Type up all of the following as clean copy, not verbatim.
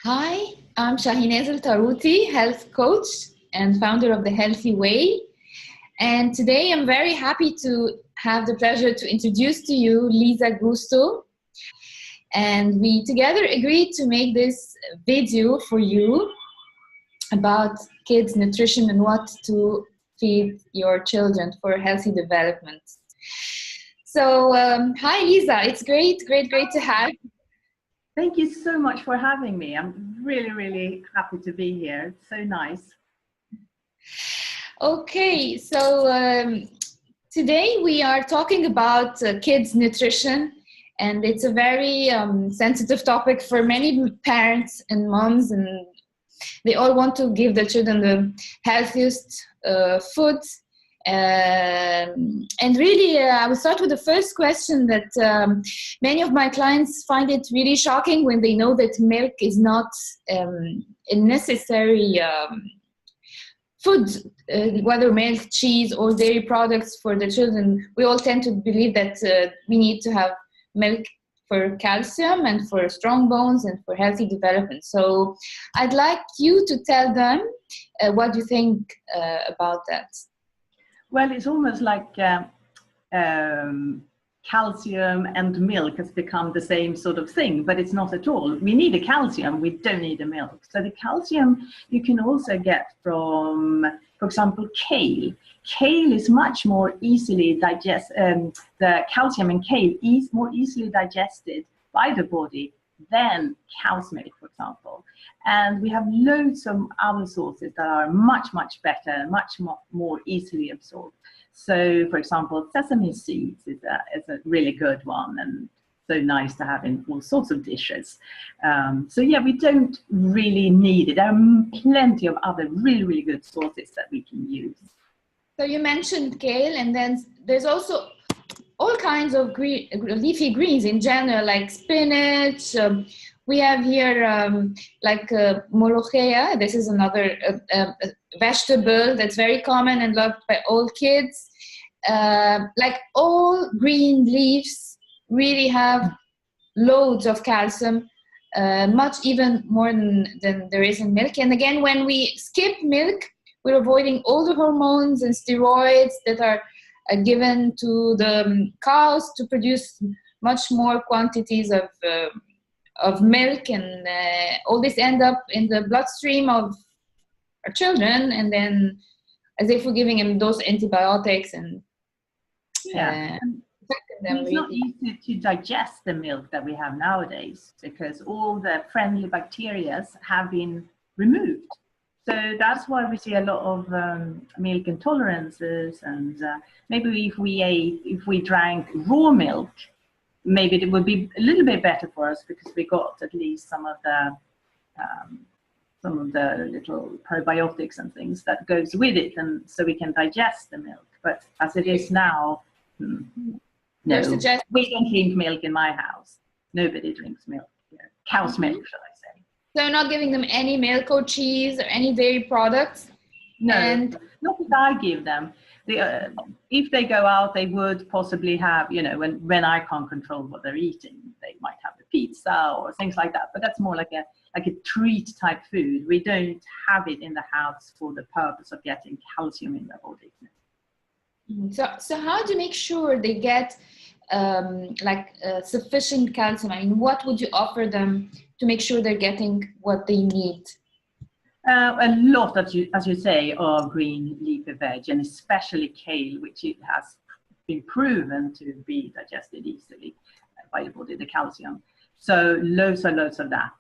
Hi, I'm Shahinaz El Tarouty, health coach and founder of The Healthy Way. And today I'm very happy to have the pleasure to introduce to you Lisa Gusto. And we together agreed to make this video for you about kids' nutrition and what to feed your children for healthy development. So, hi Lisa, it's great to have. Thank you so much for having me. I'm really happy to be here. It's so nice. Okay, so today we are talking about kids' nutrition, and it's a very sensitive topic for many parents and moms, and they all want to give their children the healthiest food. And really, I will start with the first question that many of my clients find it really shocking when they know that milk is not a necessary food, whether milk, cheese, or dairy products for the children. We all tend to believe that we need to have milk for calcium and for strong bones and for healthy development. So I'd like you to tell them what you think about that. Well, it's almost like calcium and milk has become the same sort of thing, but it's not at all. We need a calcium, we don't need a milk. So the calcium you can also get from, for example, kale. Kale is much more easily the calcium in kale is more easily digested by the body than cow's milk, for example. And we have loads of other sources that are much better, much more easily absorbed. So, for example, sesame seeds is a really good one, and so nice to have in all sorts of dishes. So yeah, we don't really need it. There are plenty of other really good sources that we can use. So you mentioned kale, and then there's also all kinds of leafy greens in general, like spinach. We have here molokhia. This is another vegetable that's very common and loved by all kids. Like all green leaves really have loads of calcium, much even more than there is in milk. And again, when we skip milk, we're avoiding all the hormones and steroids that are given to the cows to produce much more quantities of milk, and all this end up in the bloodstream of our children, and then as if we're giving them those antibiotics and it's not easy to digest the milk that we have nowadays because all the friendly bacteria have been removed. So that's why we see a lot of milk intolerances, and maybe if we drank raw milk, maybe it would be a little bit better for us because we got at least some of the little probiotics and things that goes with it, and so we can digest the milk. But as it is now, no, we don't drink milk in my house. Nobody drinks milk here. Cow's milk, shall I say. So you're not giving them any milk or cheese or any dairy products? No, not that I give them. If they go out, they would possibly have, when I can't control what they're eating, they might have a pizza or things like that. But that's more like a treat type food. We don't have it in the house for the purpose of getting calcium in their body. So how do you make sure they get sufficient calcium? I mean, what would you offer them to make sure they're getting what they need? A lot, as you say, of green leafy veg, and especially kale, which it has been proven to be digested easily by the body, the calcium. So loads of that.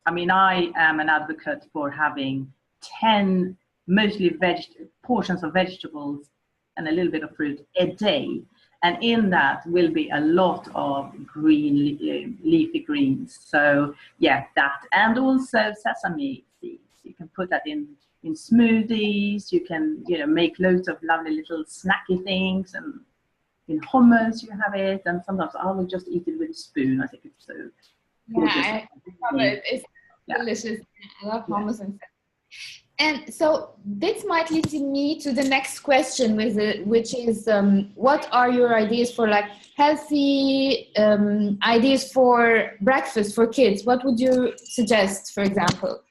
I mean, I am an advocate for having 10 mostly portions of vegetables and a little bit of fruit a day. And in that will be a lot of green leafy greens. So yeah, that, and also sesame seeds. You can put that in smoothies. You can make loads of lovely little snacky things, and in hummus you have it. And sometimes I will just eat it with a spoon. I think it's so gorgeous. I love it. It's delicious. I love hummus and stuff. And so this might lead me to the next question, which is, what are your ideas for like healthy ideas for breakfast for kids? What would you suggest, for example?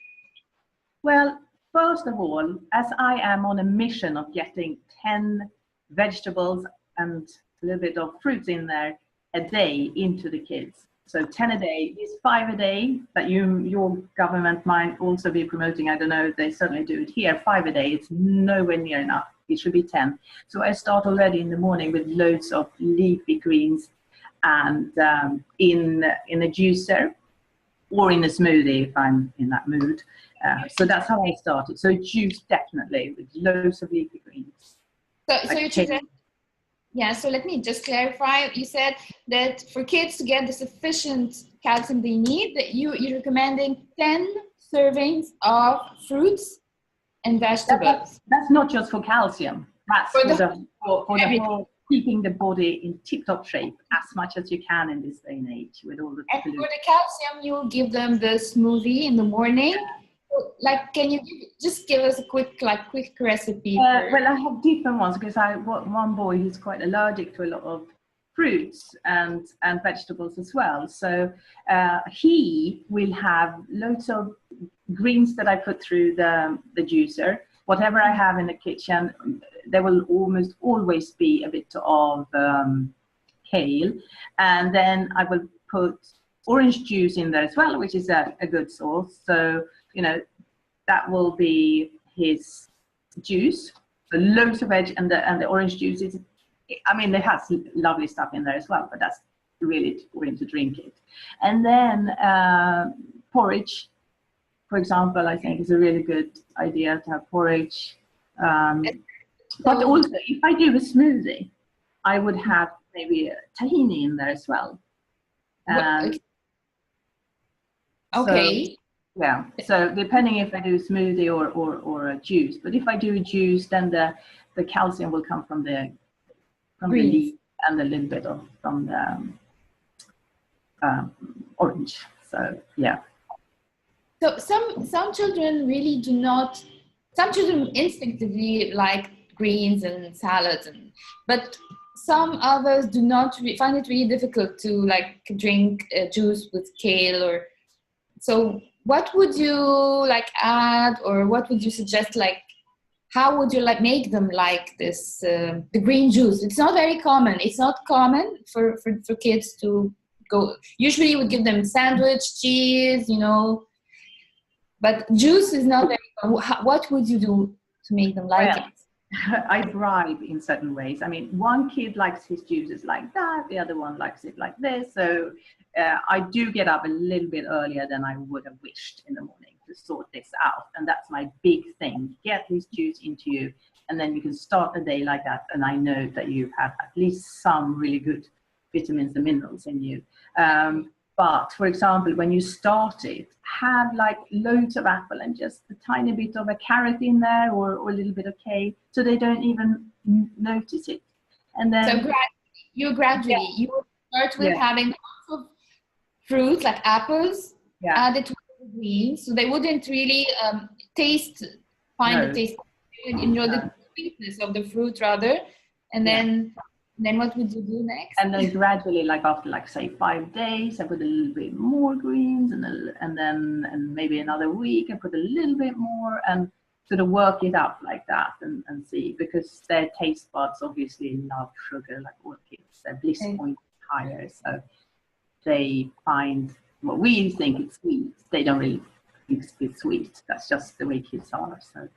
Well, first of all, as I am on a mission of getting 10 vegetables and a little bit of fruits in there a day into the kids. So 10 a day is 5 a day, that your government might also be promoting. I don't know, they certainly do it here. 5 a day, it's nowhere near enough. It should be 10. So I start already in the morning with loads of leafy greens and in a juicer or in a smoothie if I'm in that mood. So that's how I started. So juice definitely with loads of leafy greens. So you suggest, yeah, so let me just clarify. You said that for kids to get the sufficient calcium they need, that you're recommending 10 servings of fruits and vegetables. That's not just for calcium. That's for the whole keeping the body in tip-top shape as much as you can in this day and age with all the And for the calcium, you give them the smoothie in the morning. Like, can you just give us a quick recipe? Well, I have different ones because one boy who's quite allergic to a lot of fruits and vegetables as well. So he will have loads of greens that I put through the juicer. Whatever I have in the kitchen, there will almost always be a bit of kale, and then I will put orange juice in there as well, which is a good source. So that will be his juice. So loads of veg, and the orange juice is, I mean, it has lovely stuff in there as well, but that's really for him to drink it. And then porridge, for example, I think is a really good idea to have porridge. But also, if I do a smoothie, I would have maybe a tahini in there as well. Okay. So, yeah. So depending if I do a smoothie or a juice, but if I do a juice, then the calcium will come from the leaf and a little bit from the orange. So yeah. So some children really do not. Some children instinctively like greens and salads, but some others do not find it really difficult to like drink juice with kale or. So what would you like add, or what would you suggest? Like, how would you like make them like this the green juice? It's not very common. It's not common for kids to go. Usually, you would give them sandwich, cheese, but juice is not very common. What would you do to make them like it? I bribe in certain ways. I mean, one kid likes his juices like that, the other one likes it like this. So I do get up a little bit earlier than I would have wished in the morning to sort this out. And that's my big thing. Get his juice into you, and then you can start the day like that. And I know that you have at least some really good vitamins and minerals in you. But for example, when you start it, have like loads of apple and just a tiny bit of a carrot in there, or a little bit of kale, so they don't even notice it. And then so gradually you start with having lots of fruits like apples added to the greens, so they wouldn't really find the taste, enjoy the sweetness of the fruit rather, and then what would you do next? And then gradually, like after say 5 days, I put a little bit more greens, and then maybe another week I put a little bit more, and sort of work it up like that and see, because their taste buds obviously love sugar like all kids. Their bliss point is higher, so they find what we think it's sweet. They don't really think it's sweet. That's just the way kids are. So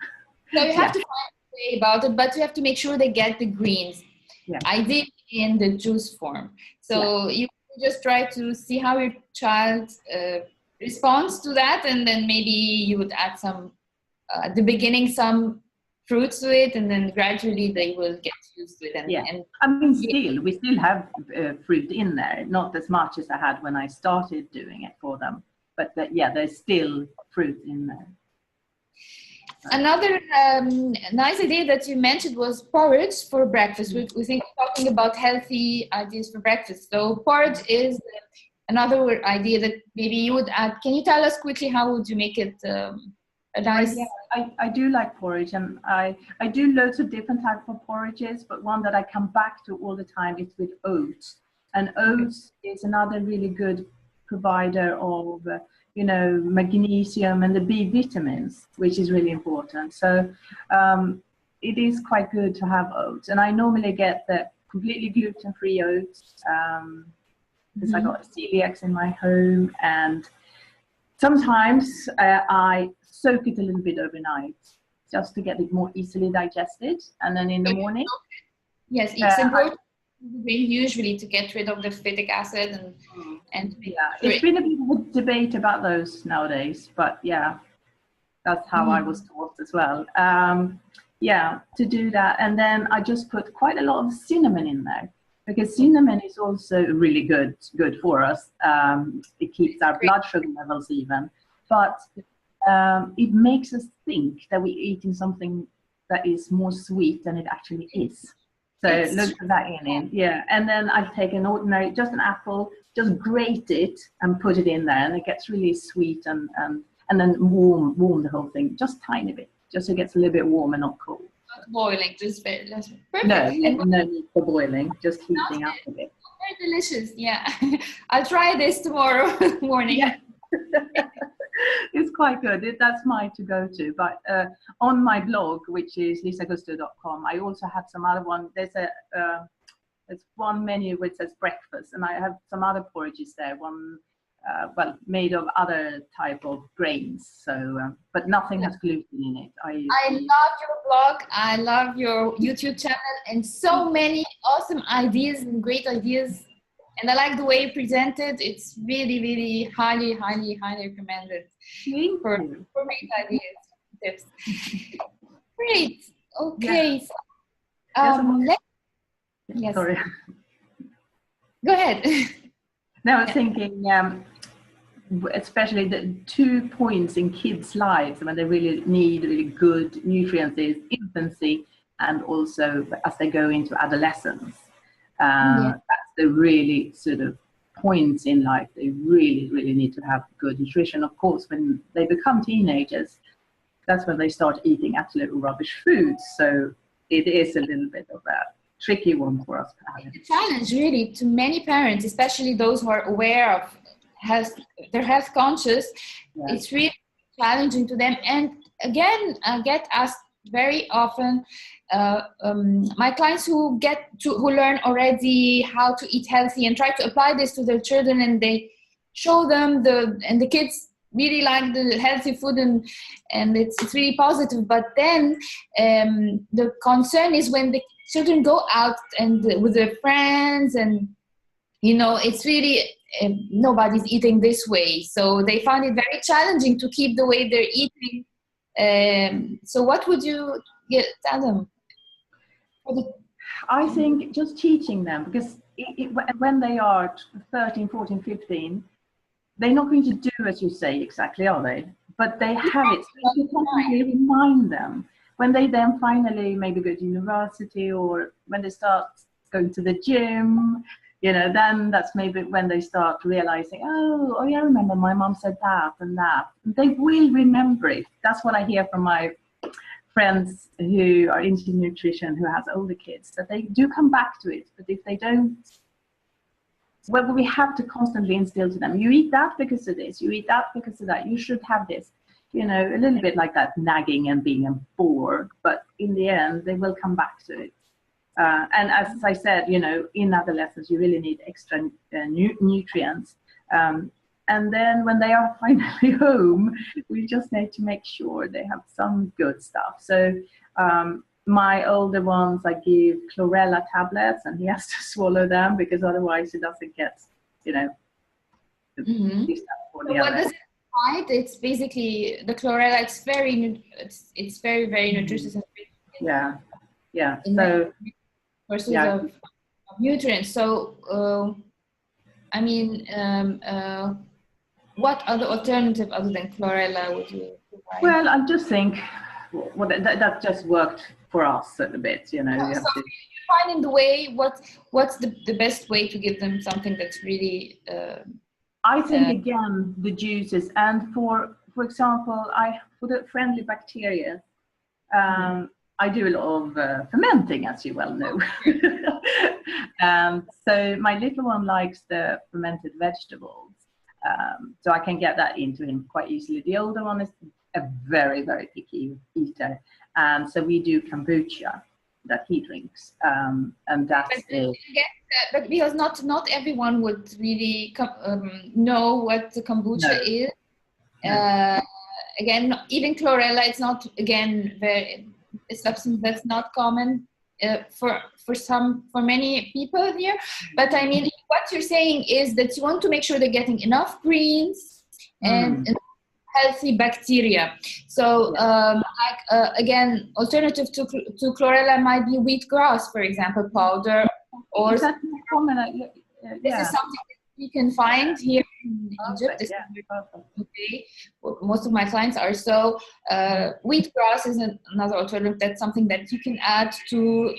you have to find a way about it, but you have to make sure they get the greens. Ideally in the juice form. So you just try to see how your child responds to that, and then maybe you would add some at the beginning some fruits to it, and then gradually they will get used to it. And I mean, we still have fruit in there, not as much as I had when I started doing it for them, but there's still fruit in there. Another nice idea that you mentioned was porridge for breakfast. We think we're talking about healthy ideas for breakfast. So porridge is another idea that maybe you would add. Can you tell us quickly how would you make it a nice. Yeah, I do like porridge, and I do loads of different types of porridges, but one that I come back to all the time is with oats. And oats is another really good provider of magnesium and the B vitamins, which is really important. So it is quite good to have oats, and I normally get the completely gluten-free oats because I got celiacs in my home, and sometimes I soak it a little bit overnight just to get it more easily digested, and then in the morning. Yes, it's important usually to get rid of the phytic acid and it's been a bit of a debate about those nowadays, but yeah, that's how I was taught as well. To do that, and then I just put quite a lot of cinnamon in there, because cinnamon is also really good for us. It keeps our blood sugar levels even, but it makes us think that we're eating something that is more sweet than it actually is. So look for that in it. Yeah, and then I take an ordinary, just an apple, just grate it and put it in there, and it gets really sweet and then warm the whole thing, just tiny bit, just so it gets a little bit warm and not cold. Not boiling, just perfect. No need for boiling, just heating up a bit. Very delicious, yeah. I'll try this tomorrow morning. Yeah. It's quite good. That's my to-go-to. But on my blog, which is lisagusto.com, I also have some other one. There's one menu which says breakfast, and I have some other porridges there. One, made of other type of grains. So, but nothing has gluten in it. I love your blog. I love your YouTube channel, and so many awesome ideas and great ideas. And I like the way you present it. It's really, really highly recommended for great ideas, tips. Great. Okay. Yeah. Yes. Sorry. Go ahead. Now I was thinking, especially the 2 points in kids' lives when they really need really good nutrients is infancy, and also as they go into adolescence. That's the really sort of points in life they really need to have good nutrition. Of course, when they become teenagers, that's when they start eating absolute rubbish foods. So it is a little bit of a tricky one for us parents. It's a challenge really to many parents, especially those who are aware of they're health conscious. Yeah. It's really challenging to them. And again, I get asked very often, my clients who learn already how to eat healthy and try to apply this to their children, and they show them the kids really like the healthy food and it's really positive. But then the concern is when the children go out and with their friends, and it's really nobody's eating this way, so they find it very challenging to keep the way they're eating. So what would you tell them? I think just teaching them, because when they are 13, 14, 15, they're not going to do as you say exactly, are they? But they have it. So you constantly remind them. When they then finally maybe go to university, or when they start going to the gym, then that's maybe when they start realizing, oh yeah, I remember my mom said that and that. They will remember it. That's what I hear from my friends who are into nutrition, who has older kids, that they do come back to it. But if they don't, well, we have to constantly instill to them, you eat that because of this, you eat that because of that, you should have this. A little bit like that, nagging and being a bore. But in the end, they will come back to it. And as I said, in adolescence, you really need extra nutrients. And then when they are finally home, we just need to make sure they have some good stuff. So my older ones, I give chlorella tablets, and he has to swallow them, because otherwise he doesn't get, What does it provide? It's basically the chlorella. It's very, very nutritious. Yeah. So sources of nutrients. So, what other alternative other than chlorella would you provide? Well, I just think that just worked for us a bit, So you're finding the way. What's the best way to give them something that's really? I think again the juices, and for for example, for the friendly bacteria, I do a lot of fermenting, as you well know. So my little one likes the fermented vegetables. So I can get that into him quite easily. The older one is a very, very picky eater. So we do kombucha that he drinks. And that's but because not everyone would really know what the kombucha is. No. Again, even chlorella, it's not, again, a substance that's not common for many people here. But I mean, what you're saying is that you want to make sure they're getting enough greens and healthy bacteria. So again, alternative to chlorella might be wheatgrass, for example, powder. Or is that common? This is something that we can find here in Egypt. This is okay. Most of my clients are. So wheatgrass is another alternative. That's something that you can add to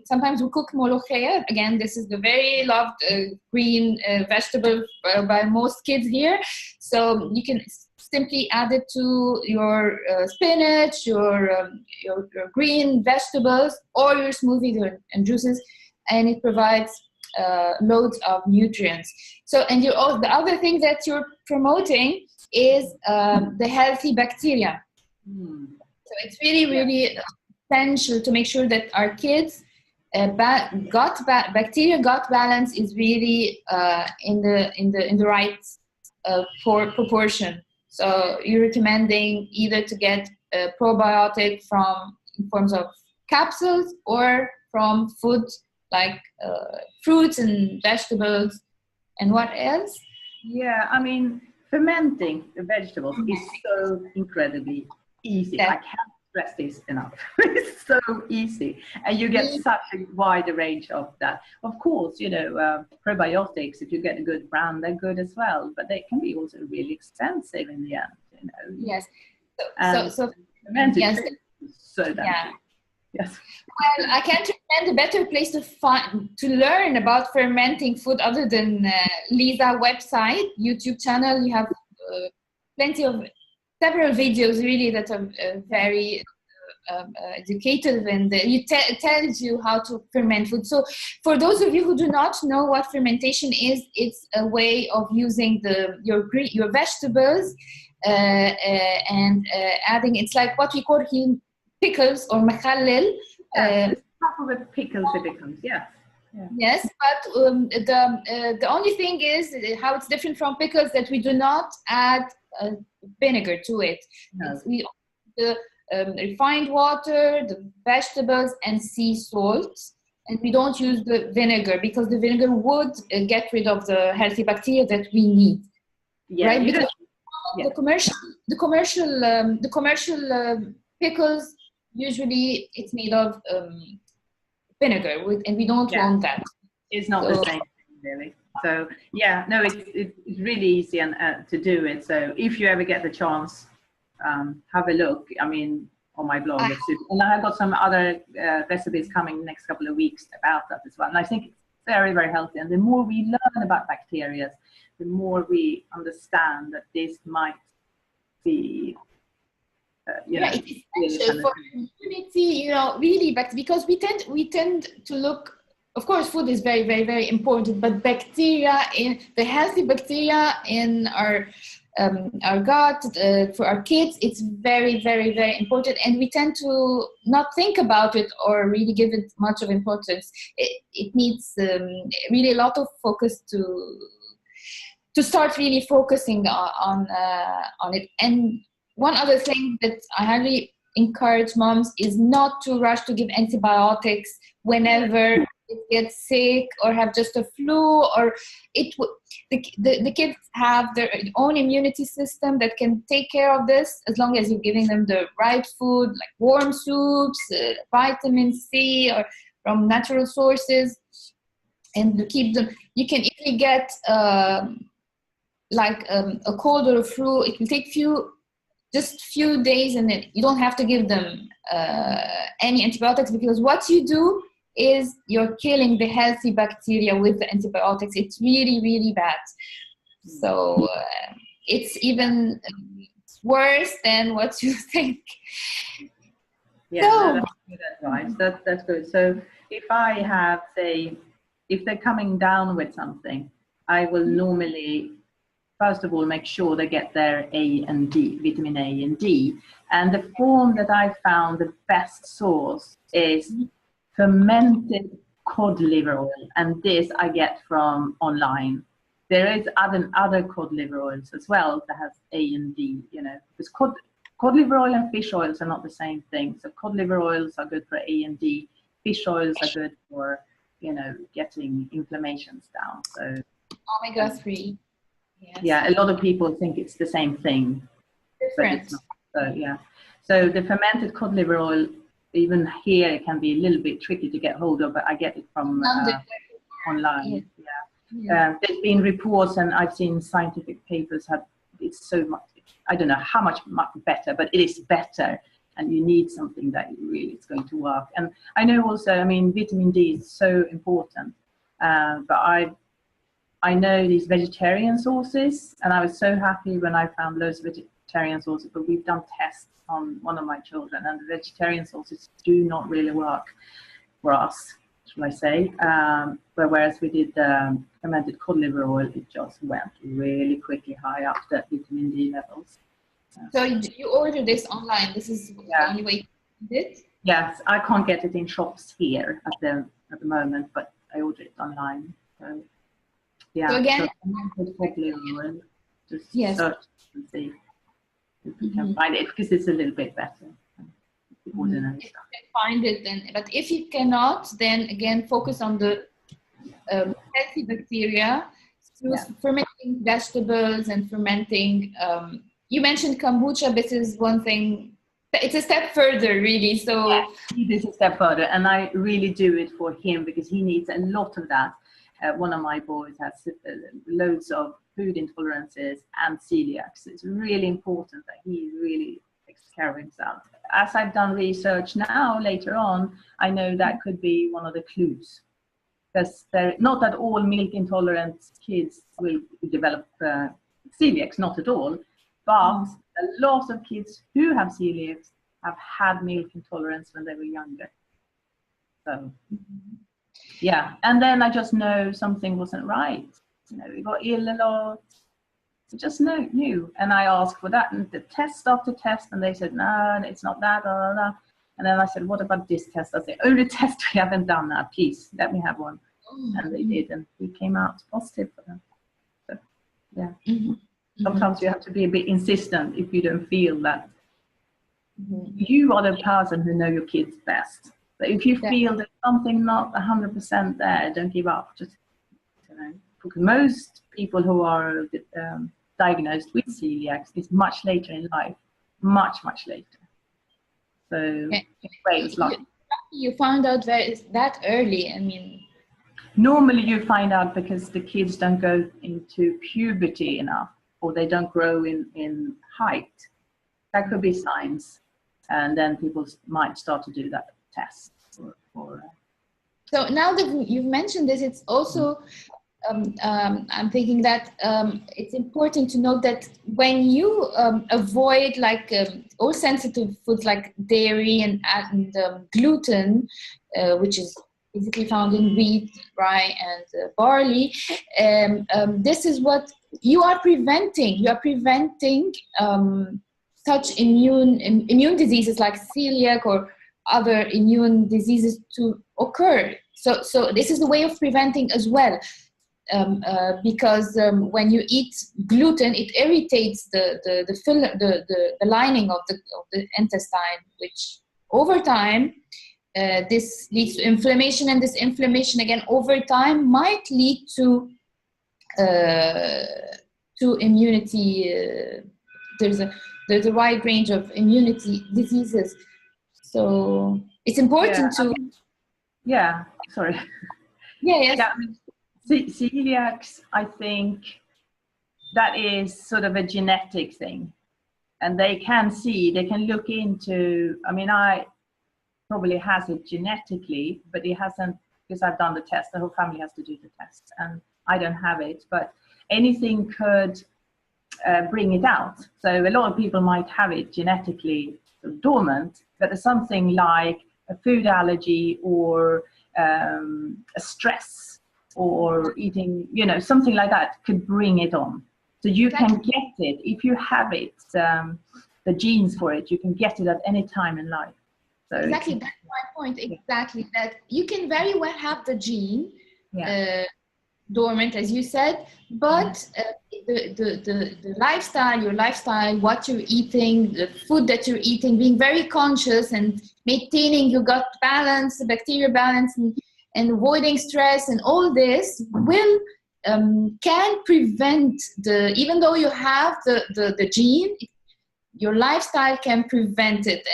sometimes we cook molokhia. Again, this is the very loved green vegetable by most kids here. So you can simply add it to your spinach, your green vegetables, or your smoothies and juices, and it provides loads of nutrients. So, and the other thing that you're promoting is the healthy bacteria. So it's really essential to make sure that our kids' bacteria gut balance is really in the right proportion. So you're recommending either to get a probiotic in forms of capsules or from food like fruits and vegetables. And what else? Yeah, I mean, fermenting the vegetables is so incredibly easy. Yeah. I can't stress this enough. It's so easy. And you get such a wide range of that. Of course, probiotics, if you get a good brand, they're good as well. But they can be also really expensive in the end, Yes. So fermenting yes. is so damn cheap. Yes. Well, I can't recommend a better place to learn about fermenting food other than Lisa website, YouTube channel. You have several videos really that are very educative, and it tells you how to ferment food. So for those of you who do not know what fermentation is, it's a way of using your vegetables and adding, it's like what we call here pickles or مخلل. With pickles it becomes, yes. Yeah. Yes, but the only thing is how it's different from pickles, that we do not add vinegar to it. No. The refined water, the vegetables, and sea salt, and we don't use the vinegar because the vinegar would get rid of the healthy bacteria that we need. Yeah, right? Because the commercial pickles, usually it's made of vinegar, and we don't want that. It's not the same thing, really. So yeah, no, it's really easy to do it. So if you ever get the chance, have a look. I mean, on my blog, and I have got some other recipes coming next couple of weeks about that as well. And I think it's very, very healthy. And the more we learn about bacteria, the more we understand that this might be. It's essential for immunity, really, but because we tend to look, of course, food is very, very, very important, but the healthy bacteria in our gut, for our kids, it's very, very, very important, and we tend to not think about it or really give it much of importance. It needs really a lot of focus to start really focusing on it. And one other thing that I highly encourage moms is not to rush to give antibiotics whenever it gets sick or have just a flu, or the kids have their own immunity system that can take care of this as long as you're giving them the right food, like warm soups, vitamin C, or from natural sources, and to keep them. You can easily get a cold or a flu. It will take just few days, and then you don't have to give them any antibiotics, because what you do is you're killing the healthy bacteria with the antibiotics. It's really, really bad. So it's even worse than what you think. Yeah, So, no, that's good advice. That's good. So if I have, say, if they're coming down with something, I will normally, first of all, make sure they get their A and D, vitamin A and D. And the form that I found the best source is fermented cod liver oil, and this I get from online. There is other cod liver oils as well that has A and D, you know, because cod liver oil and fish oils are not the same thing. So cod liver oils are good for A and D. Fish oils are good for, you know, getting inflammations down. So omega-3. Yes. yeah, a lot of people think it's the same thing, but Different. it's not. So yeah, so the fermented cod liver oil, even here, it can be a little bit tricky to get hold of, but I get it from online. Yeah. There's been reports, and I've seen scientific papers have, it's so much, I don't know how much better, but it is better, and you need something that really is going to work. And I know also, I mean, vitamin D is so important, but I know these vegetarian sources, and I was so happy when I found loads of vegetarian sources, but we've done tests on one of my children, and the vegetarian sources do not really work for us, shall I say. But whereas we did fermented cod liver oil, it just went really quickly high up the vitamin D levels. So you order this online. This is the only way you did it? Yes, I can't get it in shops here at the moment, but I ordered it online. So, yeah. So again, just yes. search and see if you can find it, because it's a little bit better than the ordinary stuff. If you can find it, then. But if you cannot, then again focus on the healthy bacteria through fermenting vegetables and fermenting. You mentioned kombucha. This is one thing. It's a step further, really. So yeah, it is a step further, and I really do it for him because he needs a lot of that. One of my boys has loads of food intolerances and celiacs. It's really important that he really takes care of himself. As I've done research now, later on, I know that could be one of the clues. Because not that all milk intolerant kids will develop celiacs, not at all, but a lot of kids who have celiacs have had milk intolerance when they were younger. So. Yeah, and then I just know something wasn't right. You know, we got ill a lot. I just knew, and I asked for that, and the test after test, and they said no, it's not that, blah, blah, blah. And then I said, what about this test? That's the only test we haven't done now. Please let me have one. And they did, and he came out positive for them. So, yeah. Sometimes you have to be a bit insistent if you don't feel that you are the person who know your kids best. But if you feel that something not 100% there, don't give up. Just, you know, because most people who are diagnosed with celiac is much later in life, much later. So, it's like you found out that early. I mean, normally you find out because the kids don't go into puberty enough, or they don't grow in height. That could be signs, and then people might start to do that test. So now that you've mentioned this, it's also I'm thinking that it's important to note that when you avoid like all sensitive foods like dairy and gluten, which is basically found in wheat, rye, and barley, this is what you are preventing. You are preventing such immune diseases like celiac or other immune diseases to occur. So this is a way of preventing as well, because when you eat gluten, it irritates the lining of the intestine, which over time this leads to inflammation, and this inflammation again over time might lead to immunity. There's a wide range of immunity diseases. So it's important to. Sorry. Yes. Yeah, I mean, celiacs, I think that is sort of a genetic thing, and they can look into. I mean, I probably has it genetically, but it hasn't, because I've done the test. The whole family has to do the test, and I don't have it. But anything could bring it out. So a lot of people might have it genetically dormant, but there's something like a food allergy or a stress or eating, something like that could bring it on. So you can get it if you have it, the genes for it. You can get it at any time in life. So exactly, that's my point. Exactly, that you can very well have the gene dormant, as you said, but the lifestyle, your lifestyle, what you're eating, the food that you're eating, being very conscious and maintaining your gut balance, the bacteria balance, and avoiding stress, and all this will can prevent even though you have the gene, your lifestyle can prevent it.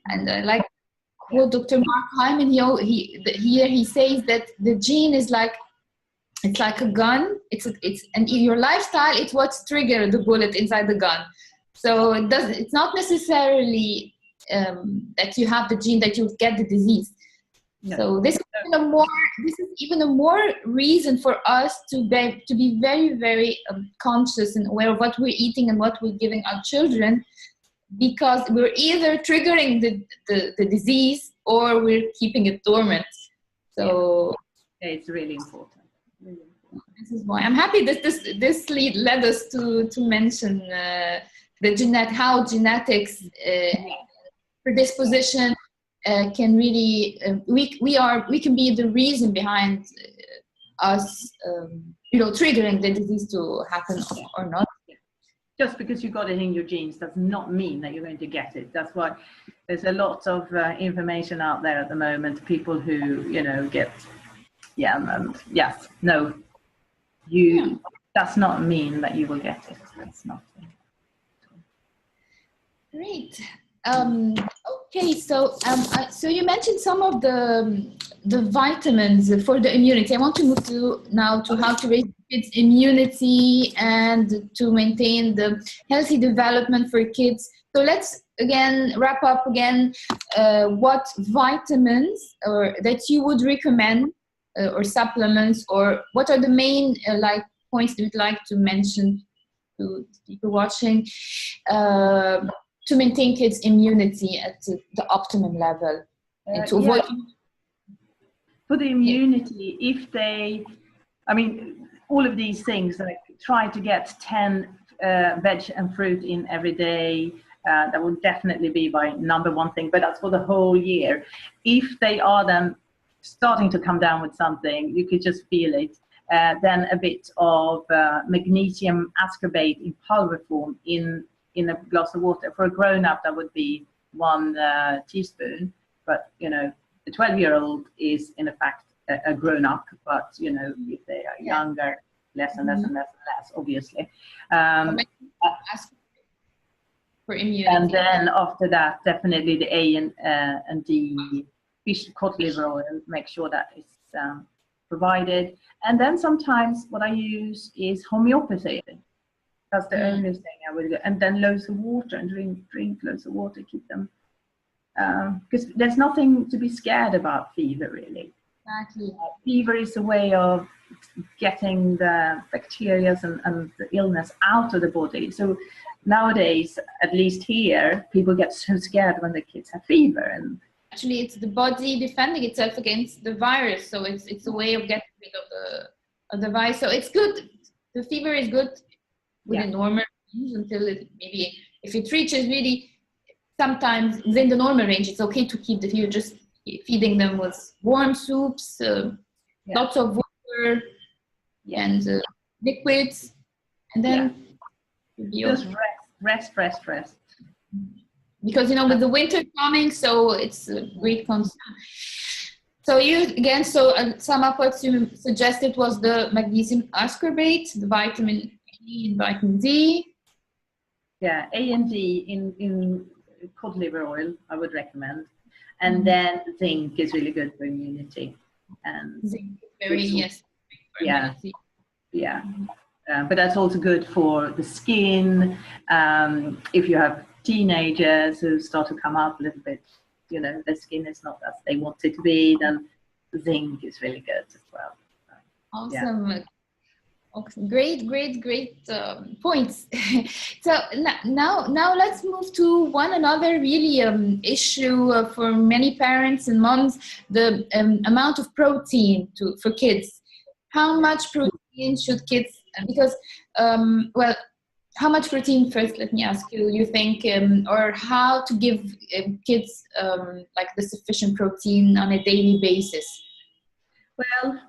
And like what Dr. Mark Hyman, he says that the gene is like, it's like a gun. And your lifestyle, it's what's triggered the bullet inside the gun. So it's not necessarily that you have the gene that you get the disease. No. So this is even a more reason for us to be very, very conscious and aware of what we're eating and what we're giving our children, because we're either triggering the disease or we're keeping it dormant. So it's really important. This is why I'm happy that this led us to mention how genetics predisposition can really we can be the reason behind us triggering the disease to happen or not. Just because you got it in your genes does not mean that you're going to get it. That's why there's a lot of information out there at the moment. People who get does not mean that you will get it. That's not great. Okay, so you mentioned some of the vitamins for the immunity. I want to move now to how to raise kids' immunity and to maintain the healthy development for kids. So let's wrap up what vitamins that you would recommend or supplements, or what are the main points that you'd like to mention to people watching to maintain kids' immunity at the optimum level and to avoid. For the immunity, all of these things, like try to get 10 veg and fruit in every day. That would definitely be my number one thing, but that's for the whole year. If they are then starting to come down with something, you could just feel it. Then a bit of magnesium ascorbate in powder form in a glass of water. For a grown-up, that would be 1 teaspoon. But the 12-year-old is in effect a grown-up. But if they are younger, less and less and less and less, obviously. For immunity. And then after that, definitely the A and D fish cod liver oil. Make sure that is provided. And then sometimes what I use is homeopathy. That's the only thing I would do. And then loads of water, and drink loads of water, keep them. Because there's nothing to be scared about fever, really. Exactly. Fever is a way of getting the bacteria and the illness out of the body. So nowadays, at least here, people get so scared when the kids have fever. And actually, it's the body defending itself against the virus. So it's a way of getting rid of the virus. So it's good. The fever is good within normal range until maybe if it reaches really sometimes within the normal range, it's okay to keep the fever, just feeding them with warm soups, lots of water and liquids, and then just rest. Because with the winter coming, so it's a great concern. So sum up what you suggested was the magnesium ascorbate, the vitamin E and vitamin D. Yeah, A and D in cod liver oil, I would recommend. And then zinc is really good for immunity. And zinc is very, immunity. But that's also good for the skin. If you have teenagers who start to come up a little bit, the skin is not as they want it to be, then zinc is really good as well. Awesome. Okay, great points. So now let's move to one another really issue for many parents and moms: the amount of protein for kids. How much protein should kids? Because well, how much protein first? Let me ask you. You think, or how to give kids like the sufficient protein on a daily basis? Well,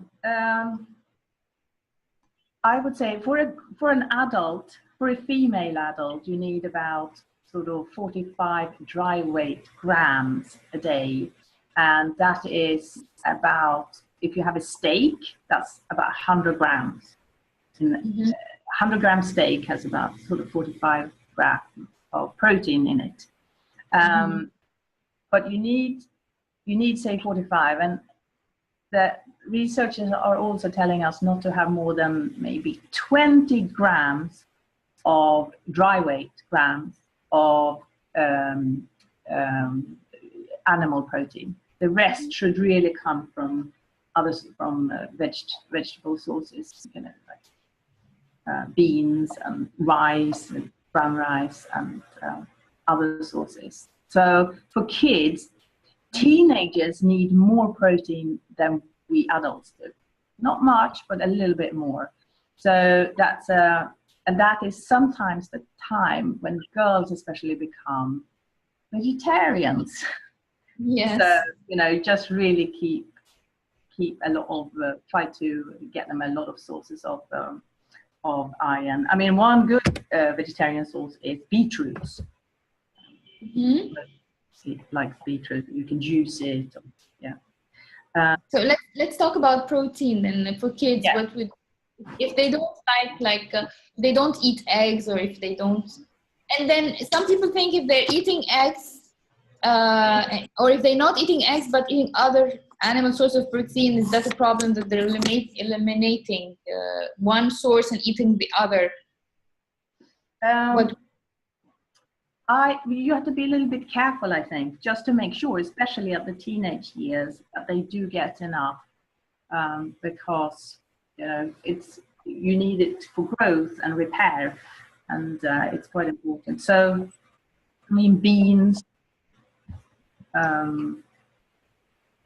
I would say for an adult, for a female adult, you need about sort of 45 dry weight grams a day, and that is about, if you have a steak, that's about 100 grams. 100 gram steak has about sort of 45 grams of protein in it. But you need say 45, and the researchers are also telling us not to have more than maybe 20 grams of dry weight grams of animal protein. The rest should really come from vegetable sources, you know, like beans and rice, and brown rice, and other sources. So for kids, teenagers need more protein than we adults do. Not much, but a little bit more. So and that is sometimes the time when girls especially become vegetarians. Yes. So, you know, just really keep a lot of, try to get them a lot of sources of iron. I mean, one good vegetarian source is beetroots. Like beetroot, you can juice it. So let's talk about protein then for kids. Yeah. What would, if they don't they don't eat eggs, or if they don't, and then some people think if they're eating eggs, or if they're not eating eggs but eating other animal source of protein, is that a problem that they're eliminating one source and eating the other? You have to be a little bit careful, I think, just to make sure, especially at the teenage years, that they do get enough, because you know you need it for growth and repair, and it's quite important. So, I mean, beans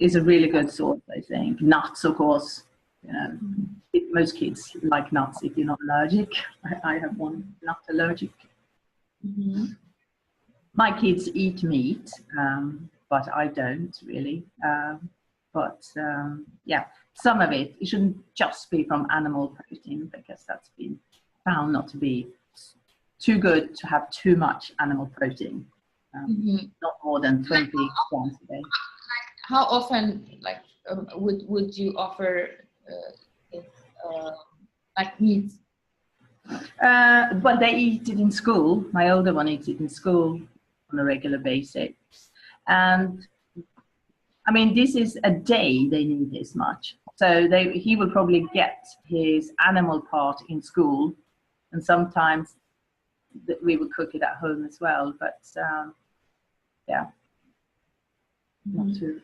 is a really good source, I think. Nuts, of course. You know, most kids like nuts if you're not allergic. I have one nut allergic. My kids eat meat, but I don't really. Yeah, some of it shouldn't just be from animal protein, because that's been found not to be too good to have too much animal protein. Not more than 20 grams a day. How often, would you offer like meat? But they eat it in school. My older one eats it in school on a regular basis, and I mean, this is a day they need this much. So he will probably get his animal part in school, and sometimes we will cook it at home as well. But yeah, not too.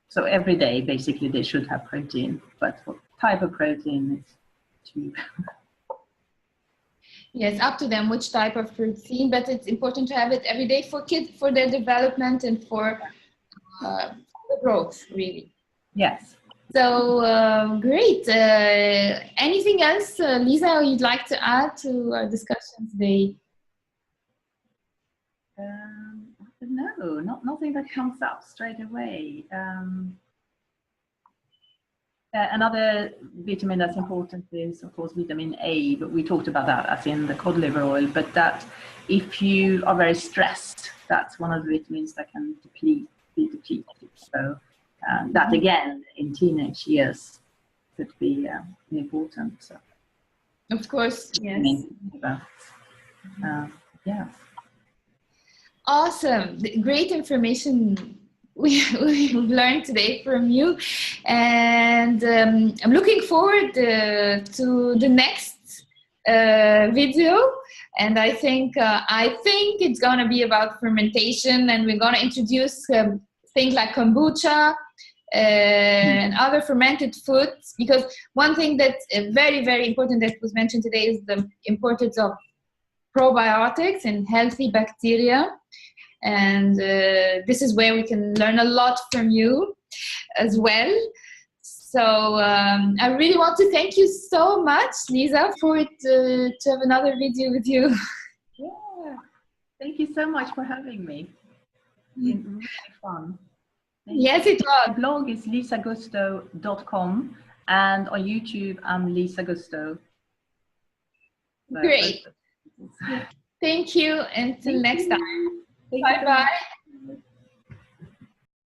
So every day, basically, they should have protein. But what type of protein is too. Yes, up to them which type of protein, but it's important to have it every day for kids, for their development and for the growth, really. Yes. So great. Anything else, Lisa, you'd like to add to our discussion today? No, nothing that comes up straight away. Another vitamin that's important is, of course, vitamin A, but we talked about that as in the cod liver oil. But that if you are very stressed, that's one of the vitamins that can be depleted. So that, again, in teenage years could be important. So. Of course, yes. Yeah. Awesome. Great information we've learned today from you, and I'm looking forward to the next video, and I think it's gonna be about fermentation, and we're gonna introduce things like kombucha, and other fermented foods, because one thing that's very, very important that was mentioned today is the importance of probiotics and healthy bacteria. And this is where we can learn a lot from you as well. So I really want to thank you so much, Lisa, for it to have another video with you. Yeah, thank you so much for having me. It's been really fun. Yes, it was. My blog is lisagusto.com, and on YouTube I'm Lisa Gusto. Great. Thank you. Until next time. Bye-bye.